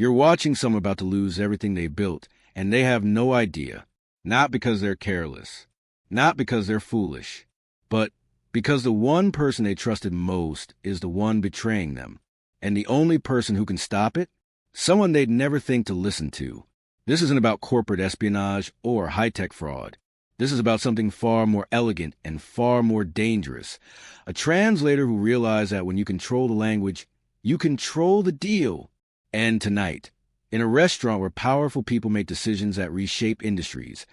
You're watching someone about to lose everything they built, and they have no idea. Not because they're careless, not because they're foolish, but because the one person they trusted most is the one betraying them. And the only person who can stop it? Someone they'd never think to listen to. This isn't about corporate espionage or high-tech fraud. This is about something far more elegant and far more dangerous. A translator who realized that when you control the language, you control the deal. And tonight, in a restaurant where powerful people make decisions that reshape industries,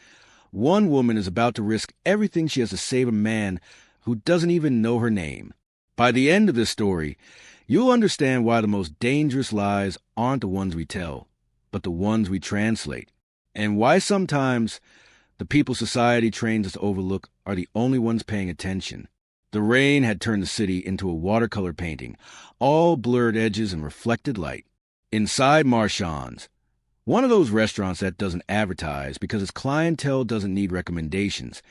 one woman is about to risk everything she has to save a man who doesn't even know her name. By the end of this story, you'll understand why the most dangerous lies aren't the ones we tell, but the ones we translate, and why sometimes the people society trains us to overlook are the only ones paying attention. The rain had turned the city into a watercolor painting, all blurred edges and reflected light. Inside Marchand's, one of those restaurants that doesn't advertise because its clientele doesn't need recommendations,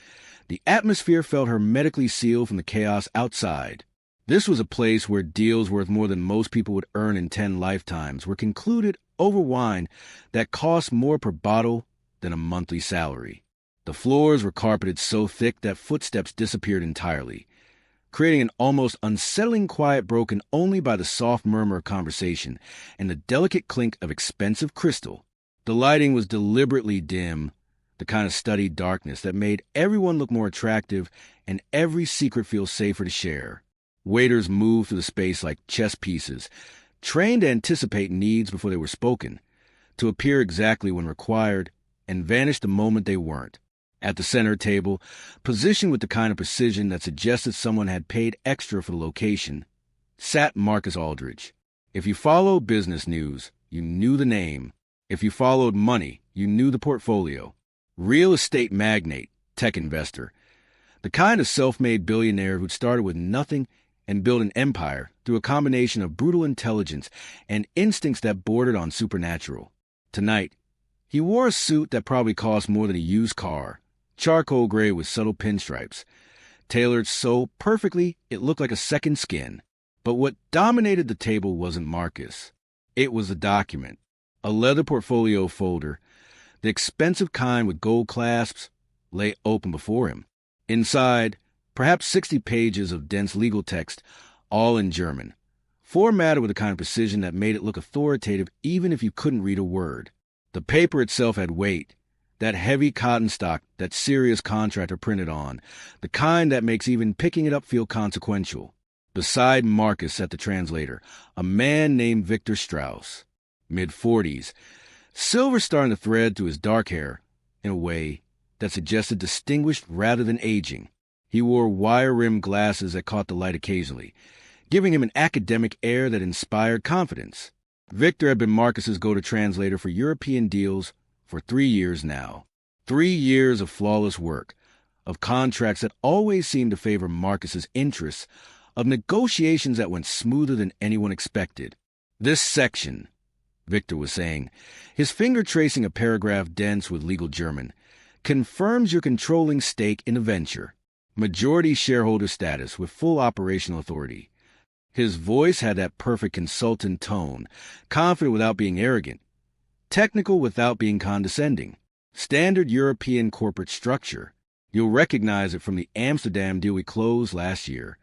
the atmosphere felt hermetically sealed from the chaos outside. This was a place where deals worth more than most people would earn in 10 lifetimes were concluded over wine that cost more per bottle than a monthly salary. The floors were carpeted so thick that footsteps disappeared entirely, creating an almost unsettling quiet broken only by the soft murmur of conversation and the delicate clink of expensive crystal. The lighting was deliberately dim, the kind of studied darkness that made everyone look more attractive and every secret feel safer to share. Waiters moved through the space like chess pieces, trained to anticipate needs before they were spoken, to appear exactly when required, and vanish the moment they weren't. At the center table, positioned with the kind of precision that suggested someone had paid extra for the location, sat Marcus Aldridge. If you followed business news, you knew the name. If you followed money, you knew the portfolio. Real estate magnate, tech investor, the kind of self-made billionaire who'd started with nothing and built an empire through a combination of brutal intelligence and instincts that bordered on supernatural. Tonight, he wore a suit that probably cost more than a used car, charcoal gray with subtle pinstripes, tailored so perfectly it looked like a second skin. But what dominated the table wasn't Marcus. It was a document, a leather portfolio folder. The expensive kind with gold clasps lay open before him. Inside, perhaps 60 pages of dense legal text, all in German, formatted with a kind of precision that made it look authoritative even if you couldn't read a word. The paper itself had weight, that heavy cotton stock that serious contractor printed on, the kind that makes even picking it up feel consequential. Beside Marcus sat the translator, a man named Victor Strauss, mid-40s, silver starting to thread through his dark hair in a way that suggested distinguished rather than aging. He wore wire-rimmed glasses that caught the light occasionally, giving him an academic air that inspired confidence. Victor had been Marcus's go-to translator for European deals for 3 years now. 3 years of flawless work, of contracts that always seemed to favor Marcus's interests, of negotiations that went smoother than anyone expected. This section, Victor was saying, his finger tracing a paragraph dense with legal German, confirms your controlling stake in the venture. Majority shareholder status with full operational authority. His voice had that perfect consultant tone, confident without being arrogant, technical without being condescending. Standard European corporate structure. You'll recognize it from the Amsterdam deal we closed last year.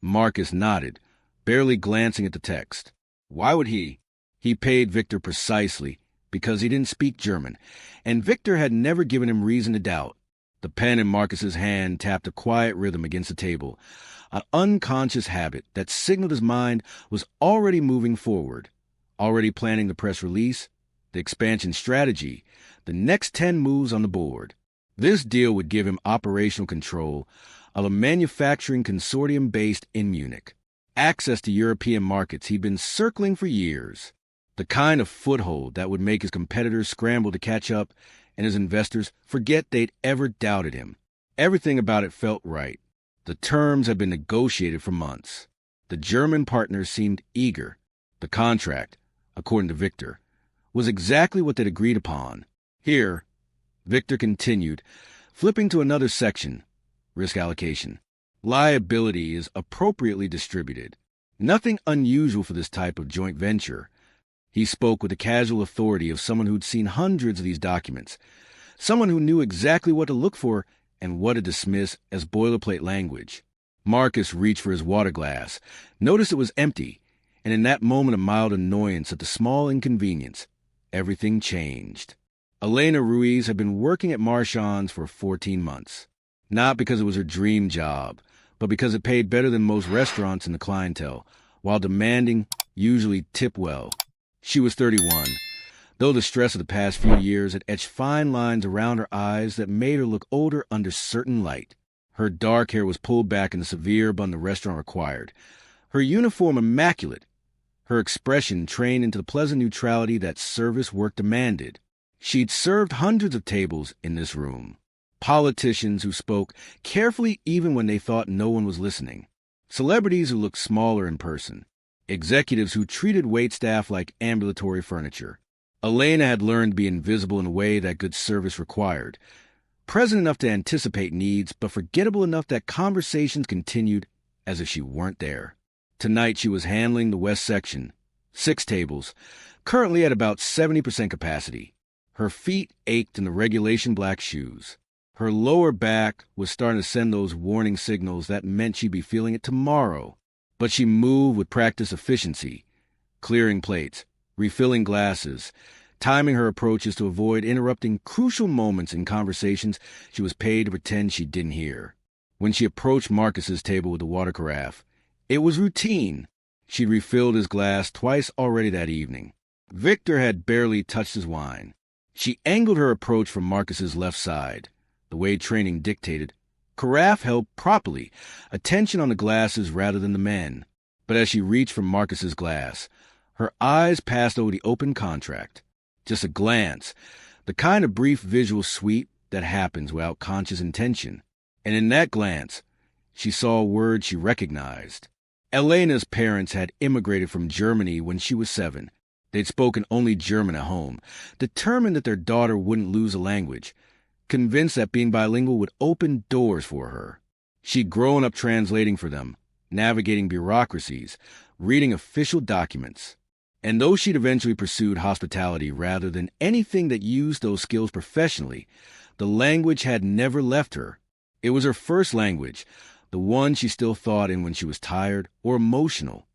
Marcus nodded, barely glancing at the text. Why would he? He paid Victor precisely because he didn't speak German, and Victor had never given him reason to doubt. The pen in Marcus's hand tapped a quiet rhythm against the table, an unconscious habit that signaled his mind was already moving forward, already planning the press release, the expansion strategy, the next 10 moves on the board. This deal would give him operational control of a manufacturing consortium based in Munich, access to European markets he'd been circling for years, the kind of foothold that would make his competitors scramble to catch up and his investors forget they'd ever doubted him. Everything about it felt right. The terms had been negotiated for months. The German partners seemed eager. The contract, according to Victor, was exactly what they'd agreed upon. Here, Victor continued, flipping to another section, risk allocation. Liability is appropriately distributed. Nothing unusual for this type of joint venture. He spoke with the casual authority of someone who'd seen hundreds of these documents, someone who knew exactly what to look for and what to dismiss as boilerplate language. Marcus reached for his water glass, noticed it was empty, and in that moment of mild annoyance at the small inconvenience, everything changed. Elena Ruiz had been working at Marchand's for 14 months, not because it was her dream job, but because it paid better than most restaurants in the clientele, while demanding, usually tip well. She was 31, though the stress of the past few years had etched fine lines around her eyes that made her look older under certain light. Her dark hair was pulled back in the severe bun the restaurant required, her uniform immaculate, her expression trained into the pleasant neutrality that service work demanded. She'd served hundreds of tables in this room. Politicians who spoke carefully even when they thought no one was listening. Celebrities who looked smaller in person. Executives who treated waitstaff like ambulatory furniture. Elena had learned to be invisible in a way that good service required. Present enough to anticipate needs, but forgettable enough that conversations continued as if she weren't there. Tonight she was handling the West section, 6 tables, currently at about 70% capacity. Her feet ached in the regulation black shoes. Her lower back was starting to send those warning signals that meant she'd be feeling it tomorrow. But she moved with practiced efficiency, clearing plates, refilling glasses, timing her approaches to avoid interrupting crucial moments in conversations she was paid to pretend she didn't hear. When she approached Marcus's table with the water carafe, it was routine. She'd refilled his glass twice already that evening. Victor had barely touched his wine. She angled her approach from Marcus's left side, the way training dictated. Carafe held properly, attention on the glasses rather than the men. But as she reached for Marcus's glass, her eyes passed over the open contract. Just a glance, the kind of brief visual sweep that happens without conscious intention. And in that glance, she saw a word she recognized. Elena's parents had immigrated from Germany when she was 7. They'd spoken only German at home, determined that their daughter wouldn't lose a language, convinced that being bilingual would open doors for her. She'd grown up translating for them, navigating bureaucracies, reading official documents. And though she'd eventually pursued hospitality rather than anything that used those skills professionally, the language had never left her. It was her first language, the one she still thought in when she was tired or emotional.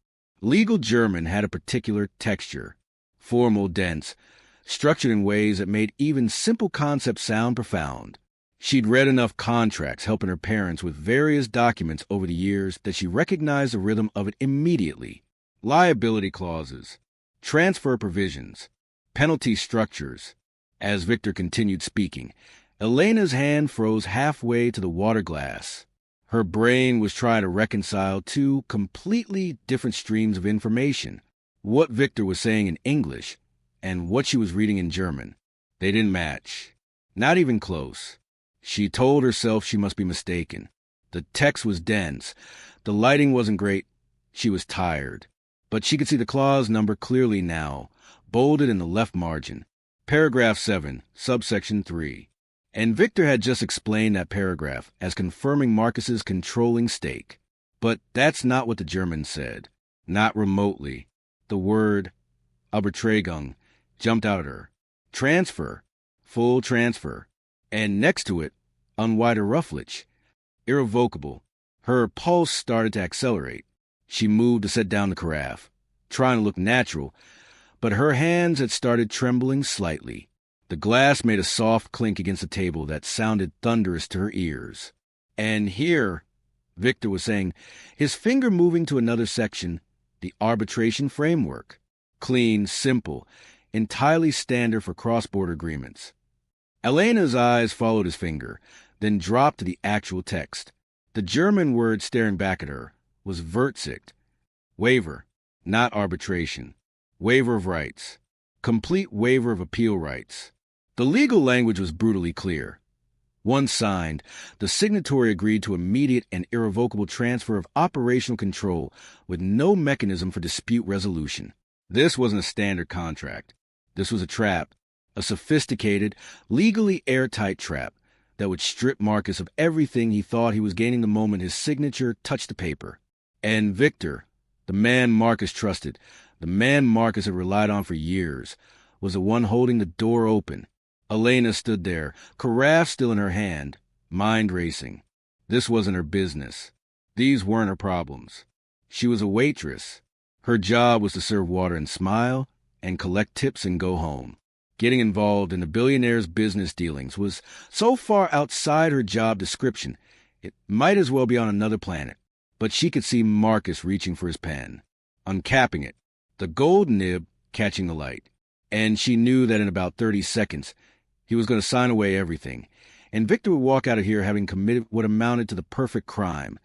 Legal German had a particular texture, formal, dense, structured in ways that made even simple concepts sound profound. She'd read enough contracts helping her parents with various documents over the years that she recognized the rhythm of it immediately. Liability clauses, transfer provisions, penalty structures. As Victor continued speaking, Elena's hand froze halfway to the water glass. Her brain was trying to reconcile 2 completely different streams of information. What Victor was saying in English and what she was reading in German. They didn't match. Not even close. She told herself she must be mistaken. The text was dense. The lighting wasn't great. She was tired. But she could see the clause number clearly now, bolded in the left margin. Paragraph 7, subsection 3. And Victor had just explained that paragraph as confirming Marcus's controlling stake. But that's not what the German said. Not remotely. The word Übertragung jumped out at her. Transfer. Full transfer. And next to it, unwiderruflich. Irrevocable. Her pulse started to accelerate. She moved to set down the carafe, trying to look natural, but her hands had started trembling slightly. The glass made a soft clink against the table that sounded thunderous to her ears. And here, Victor was saying, his finger moving to another section, the arbitration framework. Clean, simple, entirely standard for cross-border agreements. Elena's eyes followed his finger, then dropped to the actual text. The German word staring back at her was Verzicht. Waiver, not arbitration. Waiver of rights. Complete waiver of appeal rights. The legal language was brutally clear. Once signed, the signatory agreed to immediate and irrevocable transfer of operational control with no mechanism for dispute resolution. This wasn't a standard contract. This was a trap, a sophisticated, legally airtight trap that would strip Marcus of everything he thought he was gaining the moment his signature touched the paper. And Victor, the man Marcus trusted, The man Marcus had relied on for years was the one holding the door open. Elena stood there, carafe still in her hand, mind racing. This wasn't her business. These weren't her problems. She was a waitress. Her job was to serve water and smile and collect tips and go home. Getting involved in the billionaire's business dealings was so far outside her job description, it might as well be on another planet. But she could see Marcus reaching for his pen, uncapping it, the gold nib catching the light. And she knew that in about 30 seconds, he was going to sign away everything. And Victor would walk out of here having committed what amounted to the perfect crime,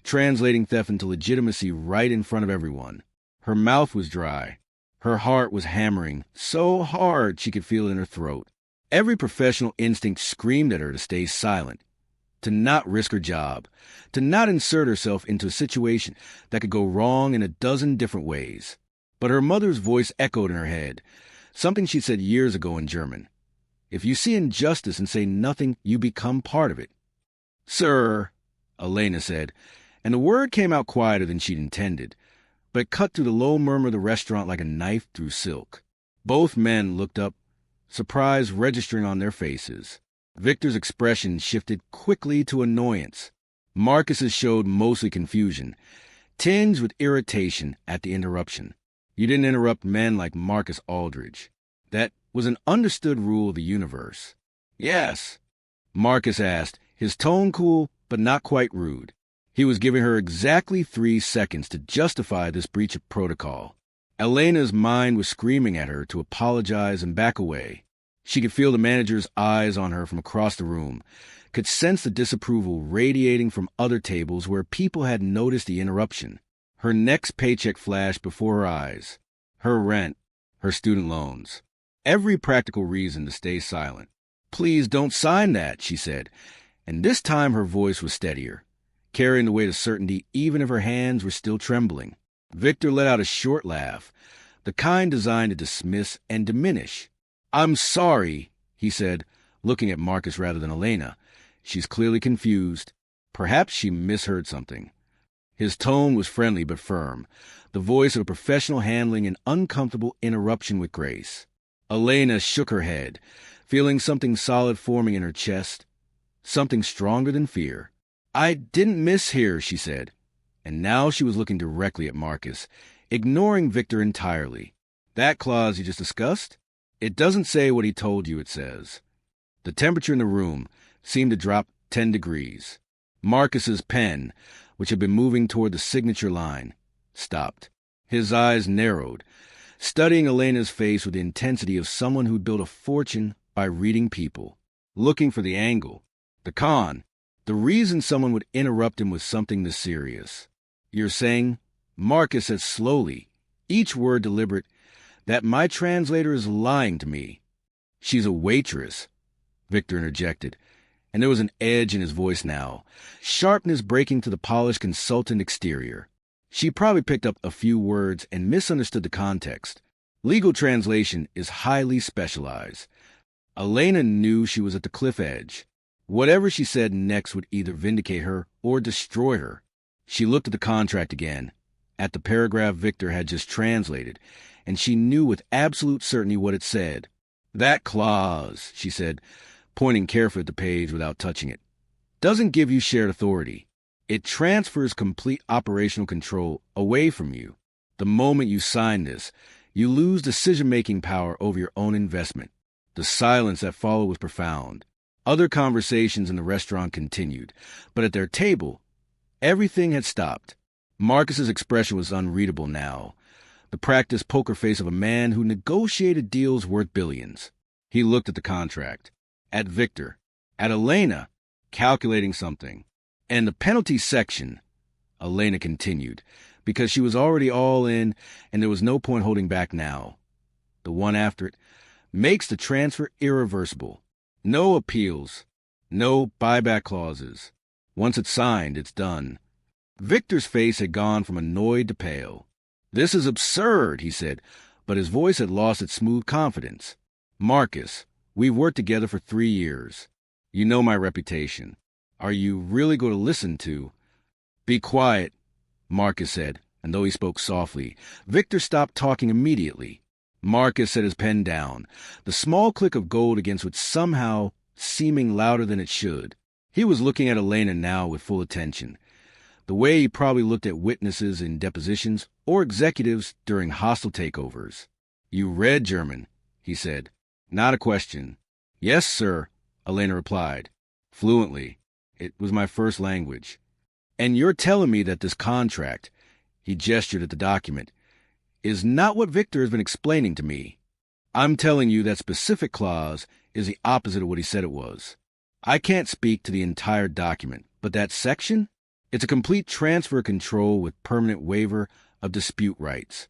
translating theft into legitimacy right in front of everyone. Her mouth was dry. Her heart was hammering so hard she could feel it in her throat. Every professional instinct screamed at her to stay silent, to not risk her job, to not insert herself into a situation that could go wrong in a dozen different ways. But her mother's voice echoed in her head, something she said years ago in German. If you see injustice and say nothing, you become part of it. Sir, Elena said, and the word came out quieter than she'd intended, but it cut through the low murmur of the restaurant like a knife through silk. Both men looked up, surprise registering on their faces. Victor's expression shifted quickly to annoyance. Marcus's showed mostly confusion, tinged with irritation at the interruption. You didn't interrupt men like Marcus Aldridge. That was an understood rule of the universe. Yes, Marcus asked, his tone cool but not quite rude. He was giving her exactly 3 seconds to justify this breach of protocol. Elena's mind was screaming at her to apologize and back away. She could feel the manager's eyes on her from across the room, could sense the disapproval radiating from other tables where people had noticed the interruption. Her next paycheck flashed before her eyes. Her rent, her student loans. Every practical reason to stay silent. Please don't sign that, she said, and this time her voice was steadier, carrying the weight of certainty even if her hands were still trembling. Victor let out a short laugh, the kind designed to dismiss and diminish. I'm sorry, he said, looking at Marcus rather than Elena. She's clearly confused. Perhaps she misheard something. His tone was friendly but firm, the voice of a professional handling an uncomfortable interruption with grace. Elena shook her head, feeling something solid forming in her chest, something stronger than fear. I didn't mishear, she said, and now she was looking directly at Marcus, ignoring Victor entirely. That clause you just discussed? It doesn't say what he told you it says. The temperature in the room seemed to drop 10 degrees. Marcus's pen, which had been moving toward the signature line, stopped. His eyes narrowed, studying Elena's face with the intensity of someone who'd built a fortune by reading people, looking for the angle, the con, the reason someone would interrupt him with something this serious. You're saying, Marcus said slowly, each word deliberate, that my translator is lying to me. She's a waitress, Victor interjected, and there was an edge in his voice now, sharpness breaking to the polished consultant exterior. She probably picked up a few words and misunderstood the context. Legal translation is highly specialized. Elena knew she was at the cliff edge. Whatever she said next would either vindicate her or destroy her. She looked at the contract again, at the paragraph Victor had just translated, and she knew with absolute certainty what it said. That clause, she said, pointing carefully at the page without touching it, doesn't give you shared authority. It transfers complete operational control away from you. The moment you sign this, you lose decision-making power over your own investment. The silence that followed was profound. Other conversations in the restaurant continued, but at their table, everything had stopped. Marcus's expression was unreadable now, the practiced poker face of a man who negotiated deals worth billions. He looked at the contract, at Victor, at Elena, calculating something. And the penalty section, Elena continued, because she was already all in and there was no point holding back now. The one after it makes the transfer irreversible. No appeals, no buyback clauses. Once it's signed, it's done. Victor's face had gone from annoyed to pale. This is absurd, he said, but his voice had lost its smooth confidence. Marcus, we've worked together for 3 years. You know my reputation. Are you really going to listen to? Be quiet, Marcus said, and though he spoke softly, Victor stopped talking immediately. Marcus set his pen down, the small click of gold against which somehow seeming louder than it should. He was looking at Elena now with full attention, the way he probably looked at witnesses in depositions or executives during hostile takeovers. "You read German," he said. "Not a question." "Yes, sir," Elena replied, fluently. "It was my first language." "And you're telling me that this contract," he gestured at the document, "is not what Victor has been explaining to me." "I'm telling you that specific clause is the opposite of what he said it was. I can't speak to the entire document, but that section? It's a complete transfer of control with permanent waiver of dispute rights."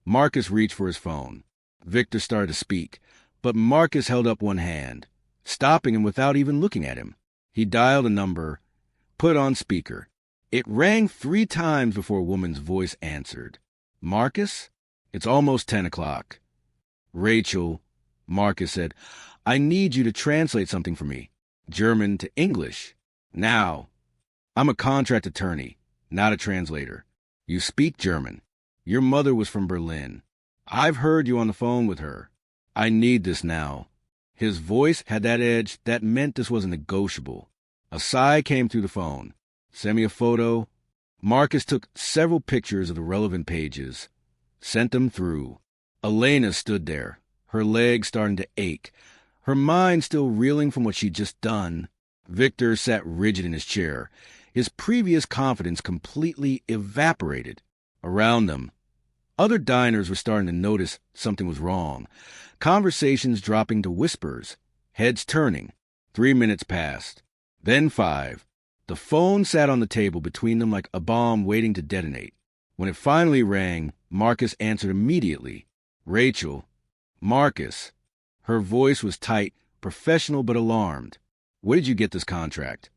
Marcus reached for his phone. Victor started to speak, but Marcus held up one hand, stopping him without even looking at him. He dialed a number, put on speaker. It rang 3 times before a woman's voice answered. "Marcus? It's almost 10 o'clock. "Rachel," Marcus said, "I need you to translate something for me. German to English. Now. I'm a contract attorney, not a translator. You speak German. Your mother was from Berlin. I've heard you on the phone with her. I need this now." His voice had that edge that meant this wasn't negotiable. A sigh came through the phone. "Send me a photo." Marcus took several pictures of the relevant pages, sent them through. Elena stood there, her legs starting to ache, her mind still reeling from what she'd just done. Victor sat rigid in his chair, his previous confidence completely evaporated. Around them, other diners were starting to notice something was wrong, conversations dropping to whispers, heads turning. 3 minutes passed, then 5. The phone sat on the table between them like a bomb waiting to detonate. When it finally rang, Marcus answered immediately. "Rachel." "Marcus." Her voice was tight, professional but alarmed. "Where did you get this contract?"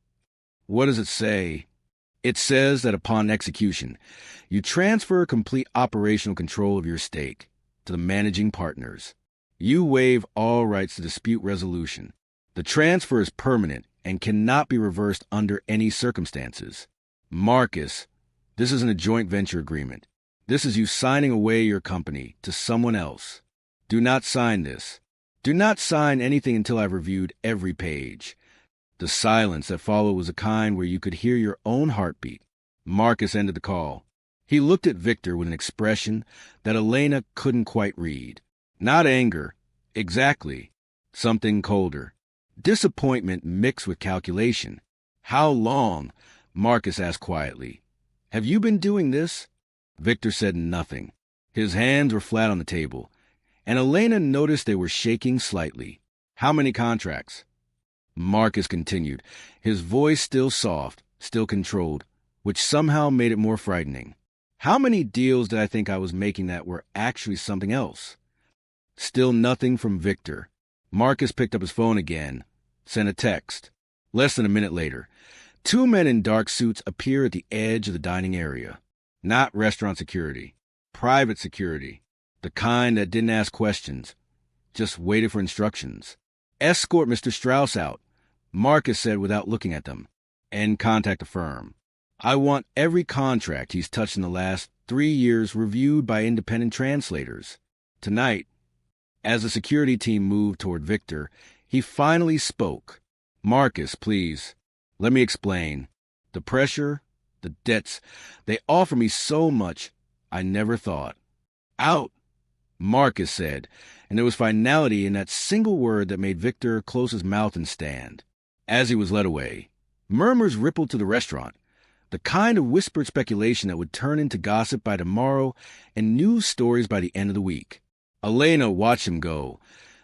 "What does it say?" "It says that upon execution, you transfer complete operational control of your stake to the managing partners. You waive all rights to dispute resolution. The transfer is permanent and cannot be reversed under any circumstances." "Marcus, this isn't a joint venture agreement. This is you signing away your company to someone else. Do not sign this. Do not sign anything until I've reviewed every page." The silence that followed was a kind where you could hear your own heartbeat. Marcus ended the call. He looked at Victor with an expression that Elena couldn't quite read. Not anger. Exactly. Something colder. Disappointment mixed with calculation. "How long?" Marcus asked quietly. "Have you been doing this?" Victor said nothing. His hands were flat on the table, and Elena noticed they were shaking slightly. "How many contracts?" Marcus continued, his voice still soft, still controlled, which somehow made it more frightening. "How many deals did I think I was making that were actually something else?" Still nothing from Victor. Marcus picked up his phone again, sent a text. Less than a minute later, 2 men in dark suits appear at the edge of the dining area. Not restaurant security. Private security. The kind that didn't ask questions, just waited for instructions. "Escort Mr. Strauss out," Marcus said without looking at them, "and contact the firm. I want every contract he's touched in the last 3 years reviewed by independent translators. Tonight." As the security team moved toward Victor, he finally spoke. "Marcus, please, let me explain. The pressure, the debts, they offer me so much I never thought." "Out," Marcus said, and there was finality in that single word that made Victor close his mouth and stand. As he was led away, murmurs rippled to the restaurant, the kind of whispered speculation that would turn into gossip by tomorrow and news stories by the end of the week. Elena watched him go,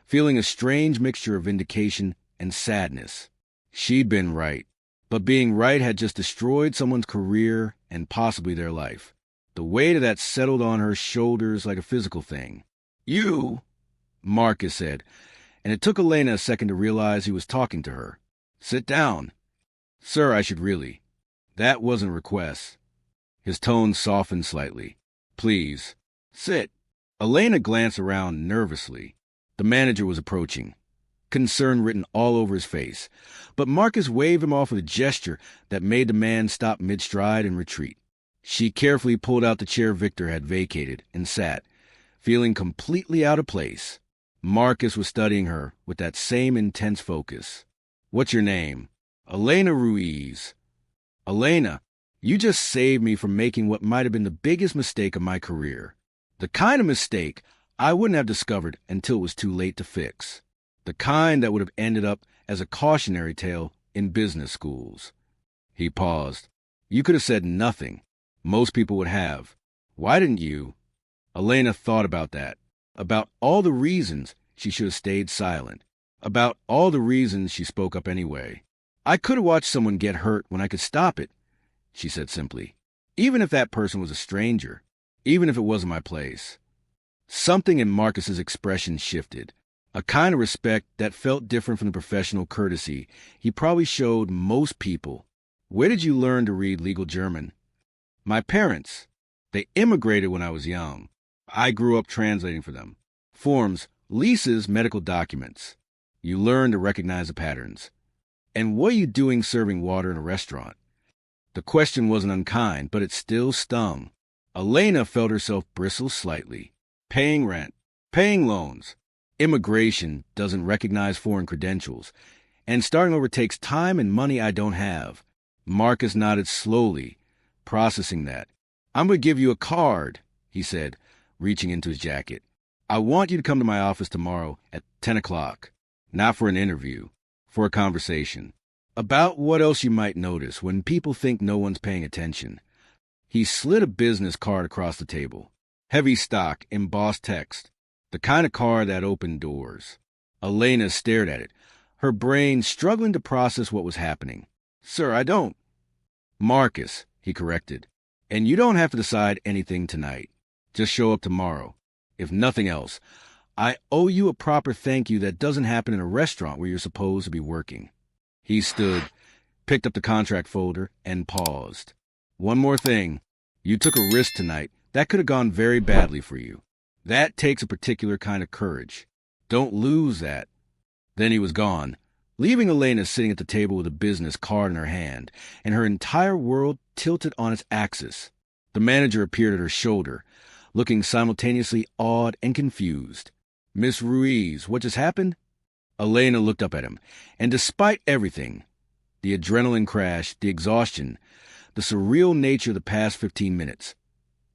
feeling a strange mixture of vindication and sadness. She'd been right, but being right had just destroyed someone's career and possibly their life. The weight of that settled on her shoulders like a physical thing. "You," Marcus said, and it took Elena a second to realize he was talking to her. "Sit down." "Sir, I should really. That wasn't a request." His tone softened slightly. "Please, sit." Elena glanced around nervously. The manager was approaching, concern written all over his face, but Marcus waved him off with a gesture that made the man stop mid-stride and retreat. She carefully pulled out the chair Victor had vacated and sat, feeling completely out of place. Marcus was studying her with that same intense focus. "What's your name?" "Elena Ruiz." "Elena, you just saved me from making what might have been the biggest mistake of my career. The kind of mistake I wouldn't have discovered until it was too late to fix. The kind that would have ended up as a cautionary tale in business schools." He paused. "You could have said nothing. Most people would have. Why didn't you?" Elena thought about that, about all the reasons she should have stayed silent, about all the reasons she spoke up anyway. "I could have watched someone get hurt when I could stop it," she said simply. "Even if that person was a stranger, even if it wasn't my place." Something in Marcus's expression shifted, a kind of respect that felt different from the professional courtesy he probably showed most people. "Where did you learn to read legal German?" "My parents. They immigrated when I was young. I grew up translating for them. Forms, leases, medical documents. You learn to recognize the patterns." "And what are you doing serving water in a restaurant?" The question wasn't unkind, but it still stung. Elena felt herself bristle slightly. "Paying rent, paying loans. Immigration doesn't recognize foreign credentials, and starting over takes time and money I don't have." Marcus nodded slowly, processing that. "I'm going to give you a card," he said, reaching into his jacket. "I want you to come to my office tomorrow at 10 o'clock. Not for an interview, for a conversation. About what else you might notice when people think no one's paying attention." He slid a business card across the table. Heavy stock, embossed text. The kind of card that opened doors. Elena stared at it, her brain struggling to process what was happening. "Sir, I don't." "Marcus," he corrected. "And you don't have to decide anything tonight. Just show up tomorrow. If nothing else, I owe you a proper thank you that doesn't happen in a restaurant where you're supposed to be working." He stood, picked up the contract folder, and paused. "One more thing. You took a risk tonight that could have gone very badly for you. That takes a particular kind of courage. Don't lose that." Then he was gone, leaving Elena sitting at the table with a business card in her hand, and her entire world tilted on its axis. The manager appeared at her shoulder, looking simultaneously awed and confused. "Miss Ruiz, what just happened?" Elena looked up at him, and despite everything, the adrenaline crash, the exhaustion, the surreal nature of the past 15 minutes,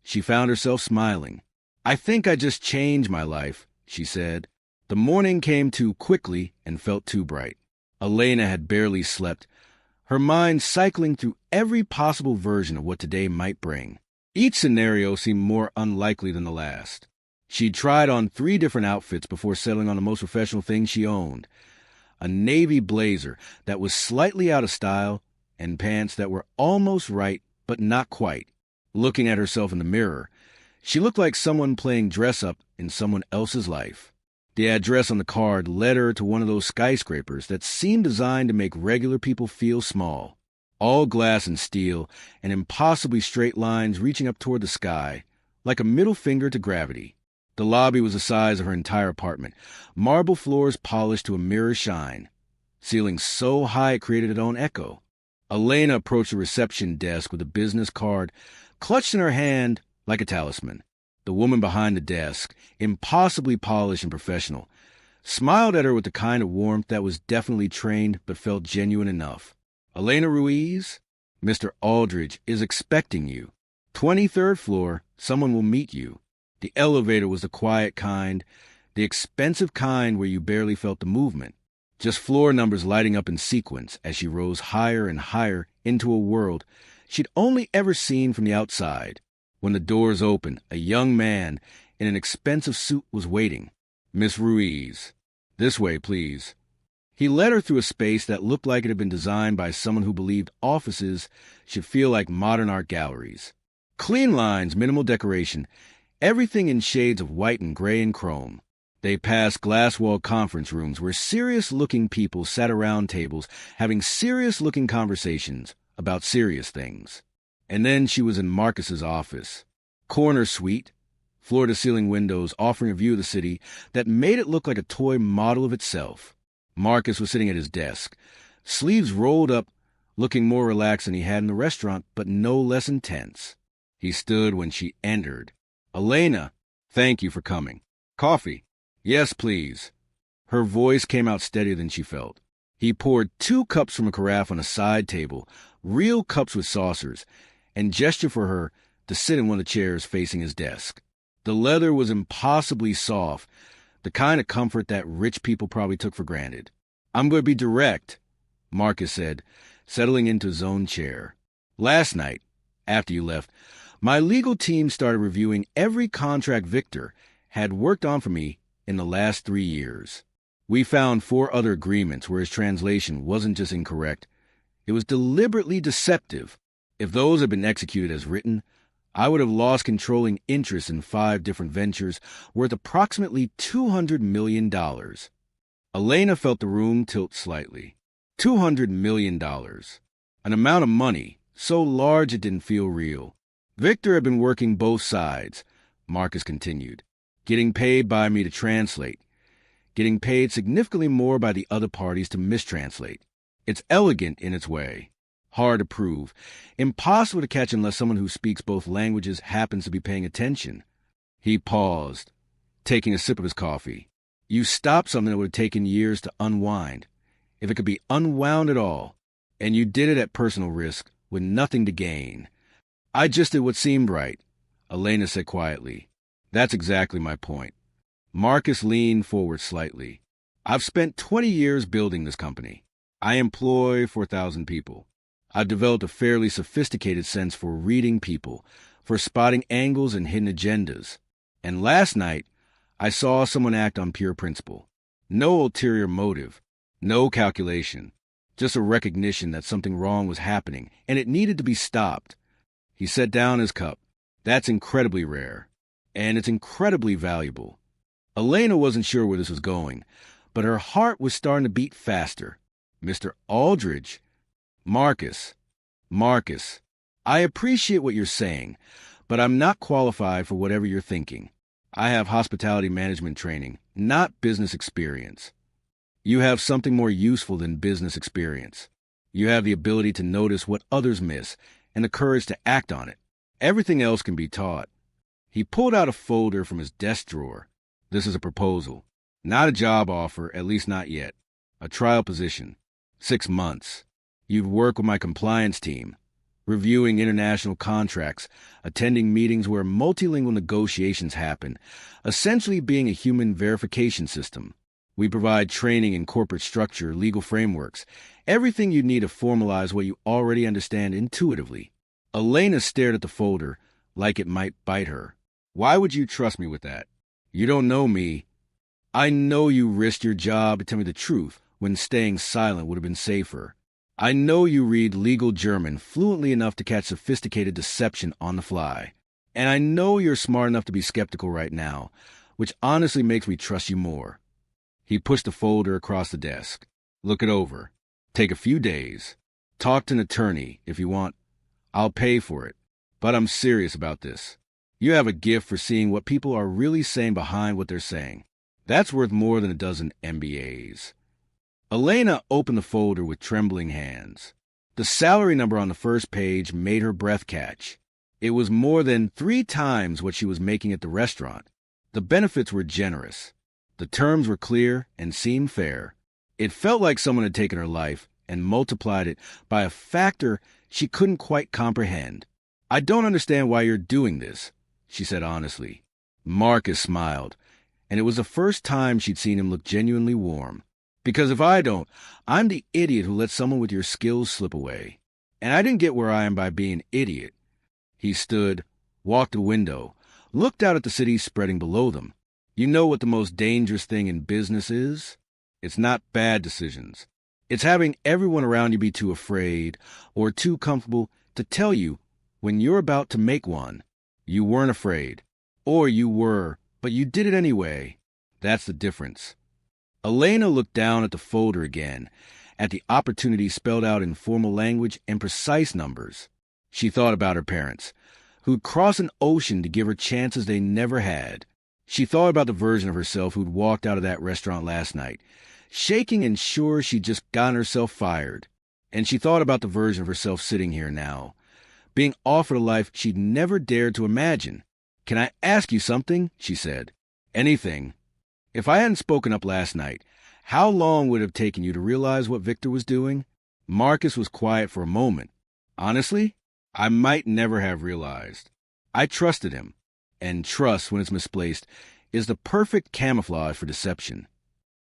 she found herself smiling. "I think I just changed my life," she said. The morning came too quickly and felt too bright. Elena had barely slept, her mind cycling through every possible version of what today might bring. Each scenario seemed more unlikely than the last. She'd tried on 3 different outfits before settling on the most professional thing she owned. A navy blazer that was slightly out of style, and pants that were almost right, but not quite. Looking at herself in the mirror, she looked like someone playing dress-up in someone else's life. The address on the card led her to one of those skyscrapers that seemed designed to make regular people feel small. All glass and steel, and impossibly straight lines reaching up toward the sky, like a middle finger to gravity. The lobby was the size of her entire apartment, marble floors polished to a mirror shine, ceilings so high it created its own echo. Elena approached the reception desk with a business card clutched in her hand like a talisman. The woman behind the desk, impossibly polished and professional, smiled at her with the kind of warmth that was definitely trained but felt genuine enough. "Elena Ruiz, Mr. Aldridge is expecting you. 23rd floor, someone will meet you." The elevator was the quiet kind, the expensive kind where you barely felt the movement. Just floor numbers lighting up in sequence as she rose higher and higher into a world she'd only ever seen from the outside. When the doors opened, a young man in an expensive suit was waiting. "Miss Ruiz, this way, please." He led her through a space that looked like it had been designed by someone who believed offices should feel like modern art galleries. Clean lines, minimal decoration, everything in shades of white and gray and chrome. They passed glass-walled conference rooms where serious-looking people sat around tables having serious-looking conversations about serious things. And then she was in Marcus's office. Corner suite, floor-to-ceiling windows offering a view of the city that made it look like a toy model of itself. Marcus was sitting at his desk, sleeves rolled up, looking more relaxed than he had in the restaurant, but no less intense. He stood when she entered. "Elena, thank you for coming. Coffee?" "Yes, please." Her voice came out steadier than she felt. He poured 2 cups from a carafe on a side table, real cups with saucers, and gestured for her to sit in one of the chairs facing his desk. The leather was impossibly soft, the kind of comfort that rich people probably took for granted. "I'm going to be direct," Marcus said, settling into his own chair. "Last night, after you left, my legal team started reviewing every contract Victor had worked on for me in the last 3 years. We found 4 other agreements where his translation wasn't just incorrect, it was deliberately deceptive. If those had been executed as written, I would have lost controlling interest in 5 different ventures worth approximately $200 million. Elena felt the room tilt slightly. $200 million. An amount of money so large it didn't feel real. Victor had been working both sides, Marcus continued, getting paid by me to translate, getting paid significantly more by the other parties to mistranslate. It's elegant in its way, hard to prove, impossible to catch unless someone who speaks both languages happens to be paying attention. He paused, taking a sip of his coffee. You stopped something that would have taken years to unwind, if it could be unwound at all, and you did it at personal risk with nothing to gain. I just did what seemed right, Elena said quietly. That's exactly my point. Marcus leaned forward slightly. I've spent 20 years building this company. I employ 4,000 people. I've developed a fairly sophisticated sense for reading people, for spotting angles and hidden agendas. And last night, I saw someone act on pure principle. No ulterior motive, no calculation, just a recognition that something wrong was happening, and it needed to be stopped. He set down his cup. That's incredibly rare, and it's incredibly valuable. Elena wasn't sure where this was going, but her heart was starting to beat faster. Mr. Aldridge. Marcus, I appreciate what you're saying, but I'm not qualified for whatever you're thinking. I have hospitality management training, not business experience. You have something more useful than business experience. You have the ability to notice what others miss and the courage to act on it. Everything else can be taught. He pulled out a folder from his desk drawer. This is a proposal. Not a job offer, at least not yet. A trial position. 6 months. You'd work with my compliance team, reviewing international contracts, attending meetings where multilingual negotiations happen, essentially being a human verification system. We provide training in corporate structure, legal frameworks, everything you need to formalize what you already understand intuitively. Elena stared at the folder like it might bite her. Why would you trust me with that? You don't know me. I know you risked your job to tell me the truth when staying silent would have been safer. I know you read legal German fluently enough to catch sophisticated deception on the fly. And I know you're smart enough to be skeptical right now, which honestly makes me trust you more. He pushed the folder across the desk. Look it over. Take a few days. Talk to an attorney if you want. I'll pay for it. But I'm serious about this. You have a gift for seeing what people are really saying behind what they're saying. That's worth more than a dozen MBAs. Elena opened the folder with trembling hands. The salary number on the first page made her breath catch. It was more than 3 times what she was making at the restaurant. The benefits were generous. The terms were clear and seemed fair. It felt like someone had taken her life and multiplied it by a factor she couldn't quite comprehend. I don't understand why you're doing this, she said honestly. Marcus smiled, and it was the first time she'd seen him look genuinely warm. Because if I don't, I'm the idiot who lets someone with your skills slip away. And I didn't get where I am by being an idiot. He stood, walked to the window, looked out at the city spreading below them. You know what the most dangerous thing in business is? It's not bad decisions. It's having everyone around you be too afraid or too comfortable to tell you when you're about to make one. You weren't afraid. Or you were, but you did it anyway. That's the difference. Elena looked down at the folder again, at the opportunity spelled out in formal language and precise numbers. She thought about her parents, who'd cross an ocean to give her chances they never had. She thought about the version of herself who'd walked out of that restaurant last night, shaking and sure she'd just gotten herself fired. And she thought about the version of herself sitting here now, being offered a life she'd never dared to imagine. "Can I ask you something?" she said. "Anything. If I hadn't spoken up last night, how long would it have taken you to realize what Victor was doing?" Marcus was quiet for a moment. "Honestly, I might never have realized. I trusted him. And trust, when it's misplaced, is the perfect camouflage for deception."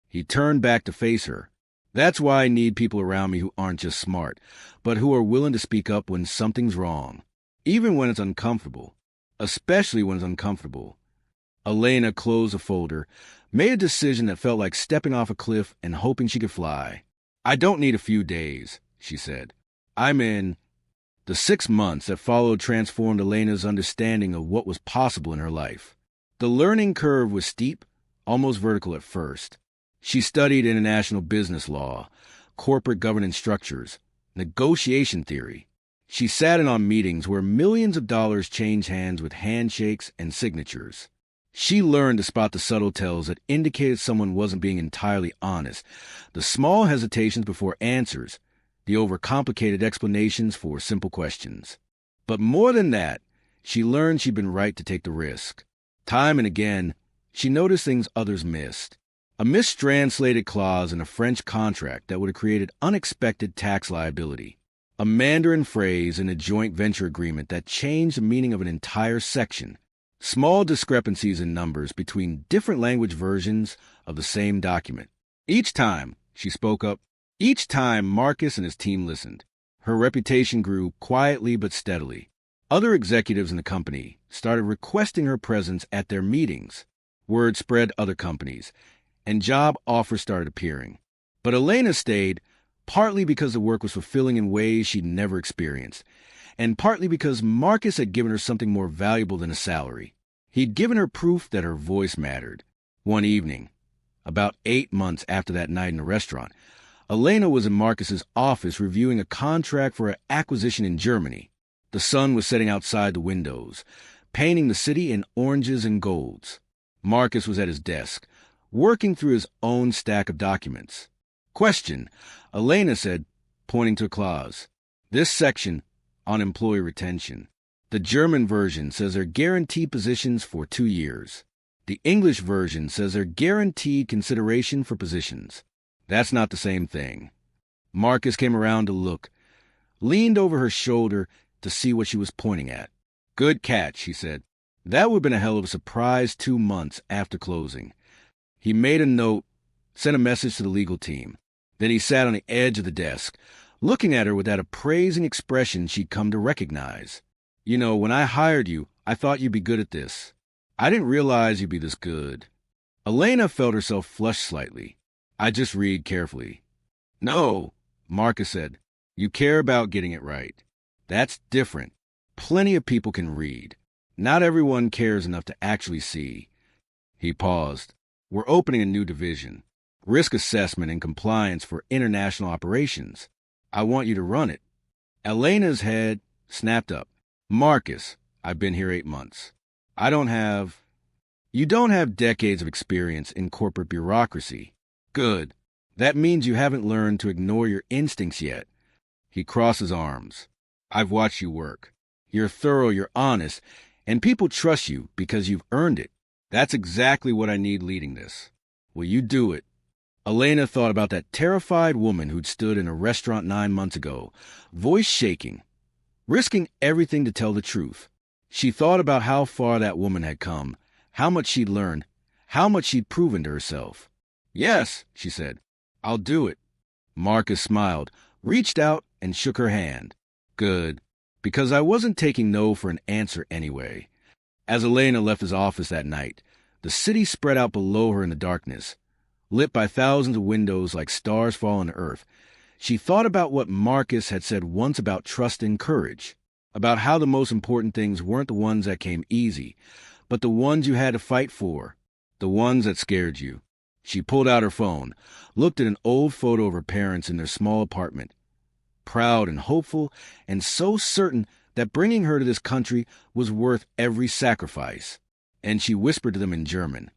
He turned back to face her. "That's why I need people around me who aren't just smart, but who are willing to speak up when something's wrong, even when it's uncomfortable. Especially when it's uncomfortable." Elena closed a folder, made a decision that felt like stepping off a cliff and hoping she could fly. "I don't need a few days," she said. "I'm in." The 6 months that followed transformed Elena's understanding of what was possible in her life. The learning curve was steep, almost vertical at first. She studied international business law, corporate governance structures, negotiation theory. She sat in on meetings where millions of dollars changed hands with handshakes and signatures. She learned to spot the subtle tells that indicated someone wasn't being entirely honest, the small hesitations before answers, the overcomplicated explanations for simple questions. But more than that, she learned she'd been right to take the risk. Time and again, she noticed things others missed. A mistranslated clause in a French contract that would have created unexpected tax liability. A Mandarin phrase in a joint venture agreement that changed the meaning of an entire section. Small discrepancies in numbers between different language versions of the same document. Each time she spoke up, each time Marcus and his team listened, her reputation grew quietly but steadily. Other executives in the company started requesting her presence at their meetings. Word spread other companies, and job offers started appearing. But Elena stayed, partly because the work was fulfilling in ways she'd never experienced, and partly because Marcus had given her something more valuable than a salary. He'd given her proof that her voice mattered. One evening, about 8 months after that night in the restaurant, Elena was in Marcus's office reviewing a contract for an acquisition in Germany. The sun was setting outside the windows, painting the city in oranges and golds. Marcus was at his desk, working through his own stack of documents. "Question," Elena said, pointing to a clause. "This section, on employee retention. The German version says they're guaranteed positions for 2 years. The English version says they're guaranteed consideration for positions. That's not the same thing." Marcus came around to look, leaned over her shoulder to see what she was pointing at. "Good catch," he said. That would have been a hell of a surprise 2 months after closing. He made a note, sent a message to the legal team. Then he sat on the edge of the desk, looking at her with that appraising expression she'd come to recognize. "You know, when I hired you, I thought you'd be good at this. I didn't realize you'd be this good." Elena felt herself flush slightly. "I just read carefully." "No," Marcus said. "You care about getting it right. That's different. Plenty of people can read. Not everyone cares enough to actually see." He paused. "We're opening a new division. Risk assessment and compliance for international operations. I want you to run it." Elena's head snapped up. "Marcus, I've been here 8 months. You don't have decades of experience in corporate bureaucracy." "Good. That means you haven't learned to ignore your instincts yet." He crossed his arms. "I've watched you work. You're thorough, you're honest, and people trust you because you've earned it. That's exactly what I need leading this. Will you do it?" Elena thought about that terrified woman who'd stood in a restaurant 9 months ago, voice shaking, risking everything to tell the truth. She thought about how far that woman had come, how much she'd learned, how much she'd proven to herself. "Yes," she said, "I'll do it." Marcus smiled, reached out, and shook her hand. "Good, because I wasn't taking no for an answer anyway." As Elena left his office that night, the city spread out below her in the darkness, lit by thousands of windows like stars falling to earth. She thought about what Marcus had said once about trust and courage, about how the most important things weren't the ones that came easy, but the ones you had to fight for, the ones that scared you. She pulled out her phone, looked at an old photo of her parents in their small apartment, proud and hopeful, and so certain that bringing her to this country was worth every sacrifice. And she whispered to them in German,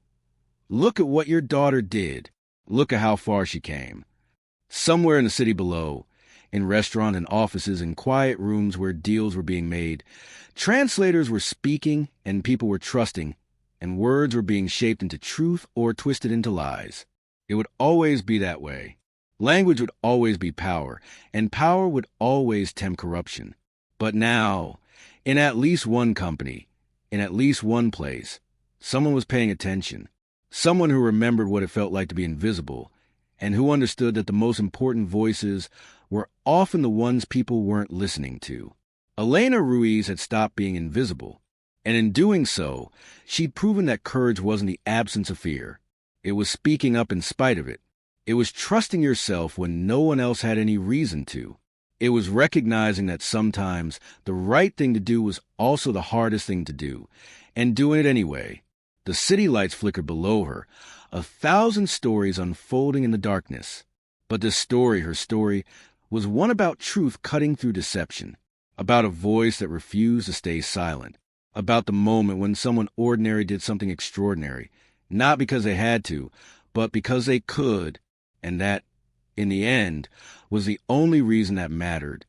"Look at what your daughter did. Look at how far she came." Somewhere in the city below, in restaurants and offices, in quiet rooms where deals were being made. Translators were speaking and people were trusting, and words were being shaped into truth or twisted into lies. It would always be that way. Language would always be power, and power would always tempt corruption. But now, in at least one company, in at least one place, someone was paying attention. Someone who remembered what it felt like to be invisible, and who understood that the most important voices were often the ones people weren't listening to. Elena Ruiz had stopped being invisible, and in doing so, she'd proven that courage wasn't the absence of fear. It was speaking up in spite of it. It was trusting yourself when no one else had any reason to. It was recognizing that sometimes the right thing to do was also the hardest thing to do, and doing it anyway. The city lights flickered below her, 1,000 stories unfolding in the darkness. But this story, her story, was one about truth cutting through deception, about a voice that refused to stay silent, about the moment when someone ordinary did something extraordinary, not because they had to, but because they could, and that, in the end, was the only reason that mattered.